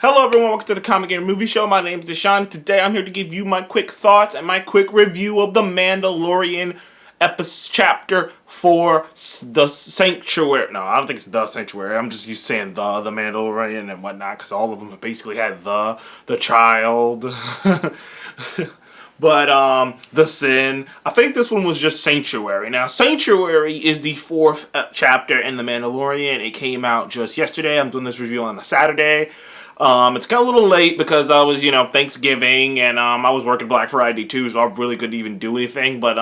Hello everyone, welcome to the Comic Game Movie Show. My name is Deshaun. Today I'm here to give you my quick thoughts and my quick review of The Mandalorian chapter 4, The Sanctuary. No, I don't think it's The Sanctuary. I'm just used to saying The Mandalorian and whatnot, because all of them basically had the child. But, The Sin. I think this one was just Sanctuary. Now, Sanctuary is the fourth chapter in The Mandalorian. It came out just yesterday. I'm doing this review on a Saturday. It's got a little late because I was, Thanksgiving, and I was working Black Friday too, so I really couldn't even do anything. But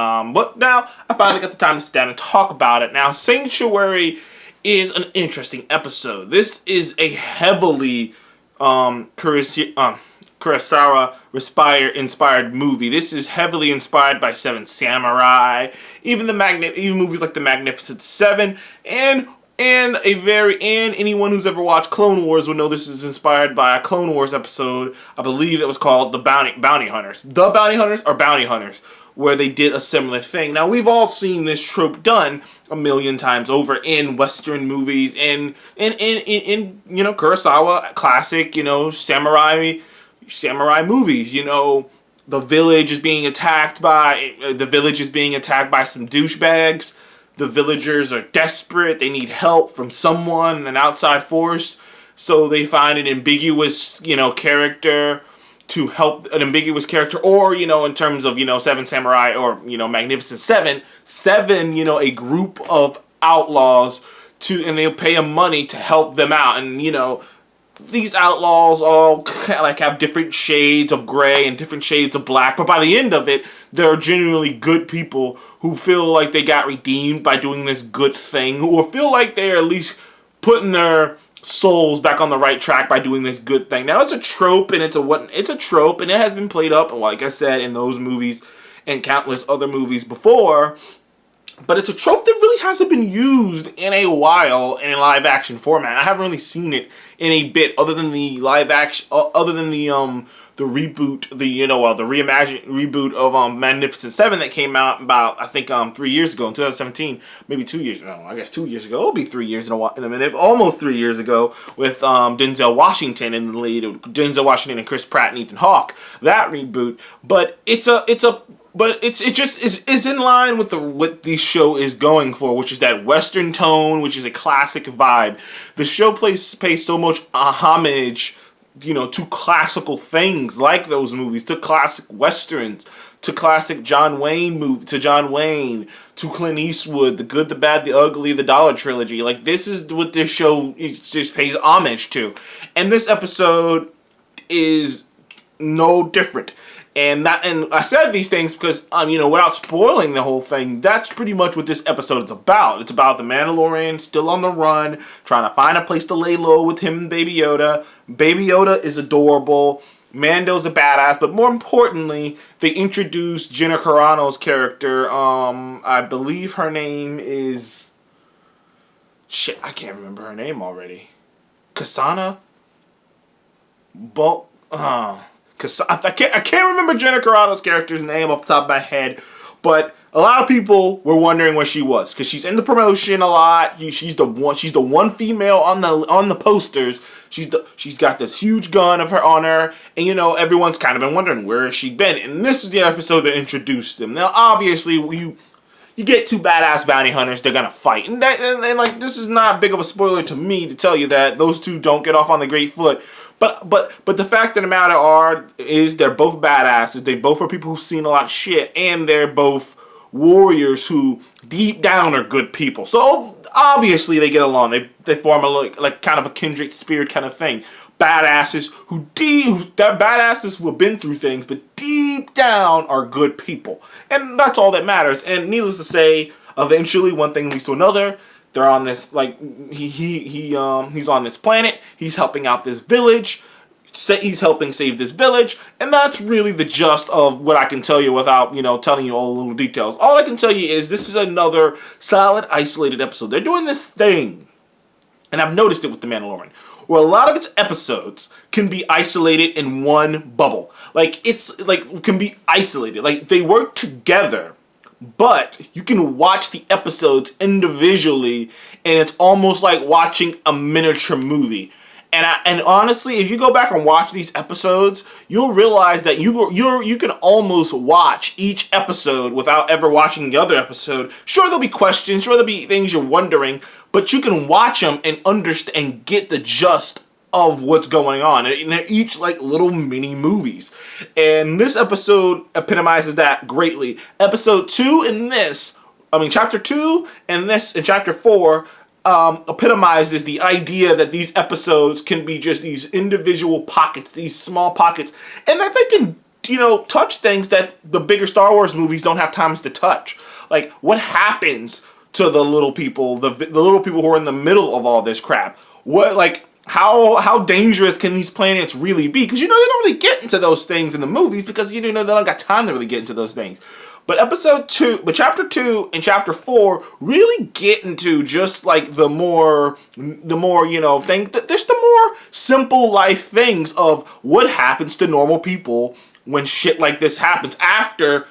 now I finally got the time to sit down and talk about it. Now, Sanctuary is an interesting episode. This is a heavily Kurosawa-inspired movie. This is heavily inspired by Seven Samurai, even movies like The Magnificent Seven, and anyone who's ever watched Clone Wars will know this is inspired by a Clone Wars episode. I believe it was called The Bounty Hunters. The Bounty Hunters or Bounty Hunters, where they did a similar thing. Now, we've all seen this trope done a million times over in Western movies and in Kurosawa classic, samurai movies. The village is being attacked by some douchebags. The villagers are desperate. They need help from someone, an outside force. So they find an ambiguous, character to help, or, in terms of, Seven Samurai or, Magnificent Seven, a group of outlaws and they'll pay them money to help them out. And, these outlaws all have different shades of gray and different shades of black, but by the end of it, they're genuinely good people who feel like they got redeemed by doing this good thing, or feel like they're at least putting their souls back on the right track by doing this good thing. Now, it's a trope, and it's a trope, and it has been played up, like I said, in those movies and countless other movies before. But it's a trope that really hasn't been used in a while in a live action format. I haven't really seen it in a bit, other than the live action, the reboot, the reimagined reboot of Magnificent Seven that came out about 3 years ago in 2017, maybe 2 years. No, I guess 2 years ago. It'll be 3 years in a minute, almost 3 years ago with Denzel Washington and the lead, Denzel Washington and Chris Pratt and Ethan Hawke. That reboot, but it just is in line with what the show is going for, which is that Western tone, which is a classic vibe. The show pays so much homage, to classical things like those movies, to classic Westerns, to classic John Wayne, to Clint Eastwood, The Good, the Bad, the Ugly, the Dollar Trilogy. Like, this is what this show just pays homage to. And this episode is no different. And I said these things because, without spoiling the whole thing, that's pretty much what this episode is about. It's about the Mandalorian still on the run, trying to find a place to lay low with him and Baby Yoda. Baby Yoda is adorable. Mando's a badass, but more importantly, they introduced Gina Carano's character. I believe her name is... Shit, I can't remember her name already. Kasana? I can't remember Gina Carano's character's name off the top of my head, but a lot of people were wondering where she was because she's in the promotion a lot. She's the one female on the posters. She's got this huge gun on her, and everyone's kind of been wondering where has she been. And this is the episode that introduced them. Now, obviously, you get two badass bounty hunters, they're gonna fight, and this is not big of a spoiler to me to tell you that those two don't get off on the great foot. But the fact of the matter is they're both badasses. They both are people who've seen a lot of shit, and they're both warriors who deep down are good people. So obviously they get along. They form a kind of a kindred spirit kind of thing. Badasses who have been through things, but deep down are good people, and that's all that matters. And needless to say, eventually one thing leads to another. They're on this, he's on this planet. He's helping out this village. He's helping save this village. And that's really the gist of what I can tell you without, telling you all the little details. All I can tell you is this is another solid, isolated episode. They're doing this thing, and I've noticed it with The Mandalorian, where a lot of its episodes can be isolated in one bubble. Can be isolated. They work together, but you can watch the episodes individually, and it's almost like watching a miniature movie. And honestly, if you go back and watch these episodes, you'll realize that you can almost watch each episode without ever watching the other episode. Sure, there'll be questions, sure there'll be things you're wondering, but you can watch them and understand and get the gist of what's going on. And they're each like little mini movies. And this episode epitomizes that greatly. Episode 2 in this, chapter 2 and this in chapter 4 epitomizes the idea that these episodes can be just these individual pockets, these small pockets, and that they can, touch things that the bigger Star Wars movies don't have times to touch. Like, what happens to the little people, the little people who are in the middle of all this crap? What, like, how dangerous can these planets really be? Because, they don't really get into those things in the movies because, they don't got time to really get into those things. But chapter 2 and chapter 4 really get into just like the more, thing that there's the more simple life things of what happens to normal people when shit like this happens after,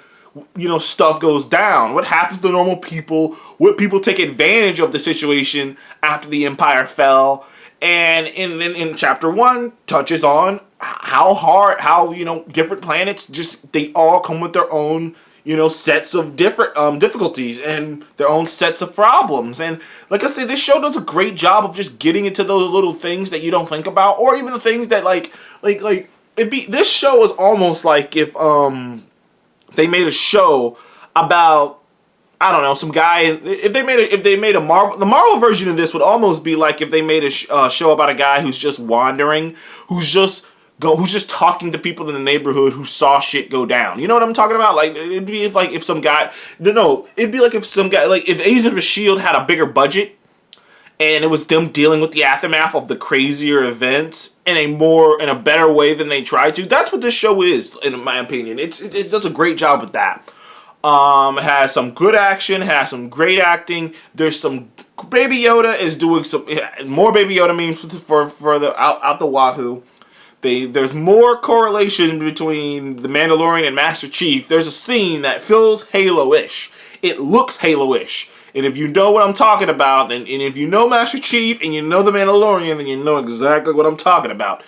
stuff goes down. What happens to normal people? What people take advantage of the situation after the Empire fell. And in chapter 1 touches on how different planets they all come with their own sets of different difficulties and their own sets of problems. And like I said, this show does a great job of just getting into those little things that you don't think about, or even the things that this show is almost like if they made a show about, I don't know, some guy. If they made the Marvel version of this would almost be like if they made a show about a guy who's just wandering, who's just talking to people in the neighborhood who saw shit go down. You know what I'm talking about? Like, it'd be if some guy. No, it'd be like if some guy, like if Agents of S.H.I.E.L.D. had a bigger budget, and it was them dealing with the aftermath of the crazier events in a better way than they tried to. That's what this show is, in my opinion. It does a great job with that. It has some good action, has some great acting. There's some Baby Yoda is doing some more Baby Yoda memes for the out the wahoo. There's more correlation between the Mandalorian and Master Chief. There's a scene that feels Halo-ish. It looks Halo-ish. And if you know what I'm talking about, and if you know Master Chief and you know the Mandalorian, then you know exactly what I'm talking about.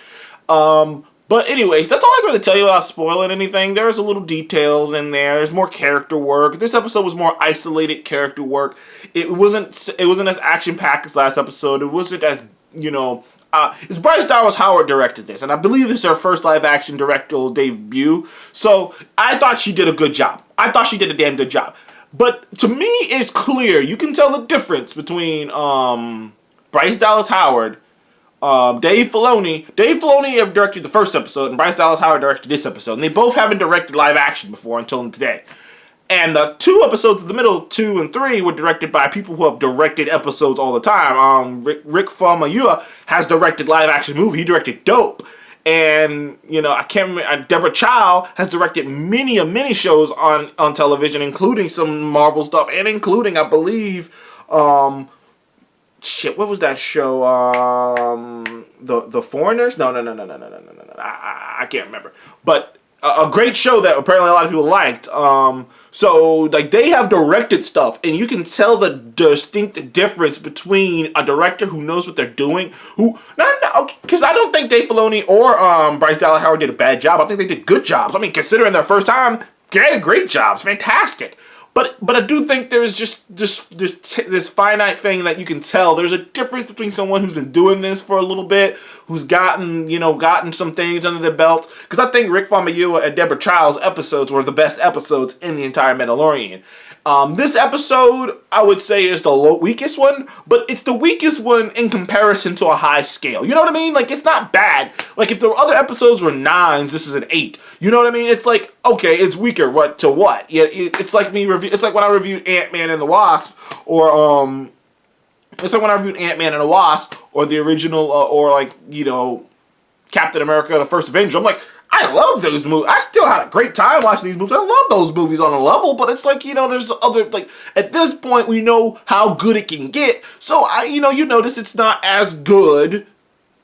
But anyways, that's all I can really tell you without spoiling anything. There's a little details in there. There's more character work. This episode was more isolated character work. It wasn't as action-packed as last episode. It wasn't as, it's Bryce Dallas Howard directed this, and I believe this is her first live-action directorial debut. So I thought she did a good job. I thought she did a damn good job. But to me, it's clear. You can tell the difference between Bryce Dallas Howard, Dave Filoni. Dave Filoni have directed the first episode, and Bryce Dallas Howard directed this episode. And they both haven't directed live action before until today. And the 2 episodes in the middle, 2 and 3, were directed by people who have directed episodes all the time. Rick Famuyiwa has directed live action movie. He directed Dope. And, I can't remember, Deborah Chow has directed many shows on television, including some Marvel stuff, and including, I believe, what was that show? The Foreigners? No. I can't remember. But a great show that apparently a lot of people liked. So, like, they have directed stuff, and you can tell the distinct difference between a director who knows what they're doing, because I don't think Dave Filoni or Bryce Dallas Howard did a bad job. I think they did good jobs. Considering their first time, they had great jobs, fantastic. But I do think there's just this finite thing that you can tell. There's a difference between someone who's been doing this for a little bit, who's gotten some things under their belt. Because I think Rick Famuyiwa and Deborah Chow's episodes were the best episodes in the entire Mandalorian. This episode, I would say, is the weakest one, but it's the weakest one in comparison to a high scale. You know what I mean? Like, it's not bad. Like, if the other episodes were 9s, this is an 8. You know what I mean? It's like, okay, it's weaker. What to what? Yeah, it's like it's like when I reviewed Ant-Man and the Wasp, or it's like when I reviewed Ant-Man and the Wasp, or the original, Captain America: The First Avenger. I'm like, I love those movies. I still had a great time watching these movies. I love those movies on a level, but it's like, there's other, at this point, we know how good it can get. So, you notice it's not as good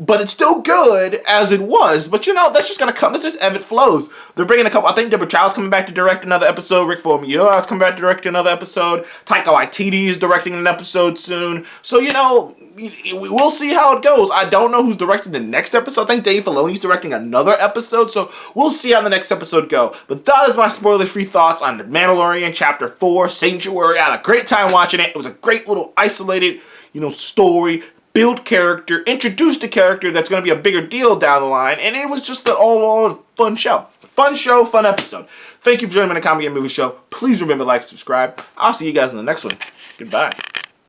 but it's still good as it was. But you know, that's just gonna come. This is ebb it flows. They're bringing a couple. I think Deborah Child's coming back to direct another episode. Rick Famuyiwa is coming back to direct another episode. Taika Waititi is directing an episode soon. So you know, we'll see how it goes. I don't know who's directing the next episode. I think Dave Filoni's directing another episode. So we'll see how the next episode go. But that is my spoiler-free thoughts on The Mandalorian Chapter 4, Sanctuary. I had a great time watching it. It was a great little isolated, you know, story. Build character, introduced a character that's going to be a bigger deal down the line, and it was just an all fun show. Fun show, fun episode. Thank you for joining me on the Comic and Movie Show. Please remember to like and subscribe. I'll see you guys in the next one. Goodbye.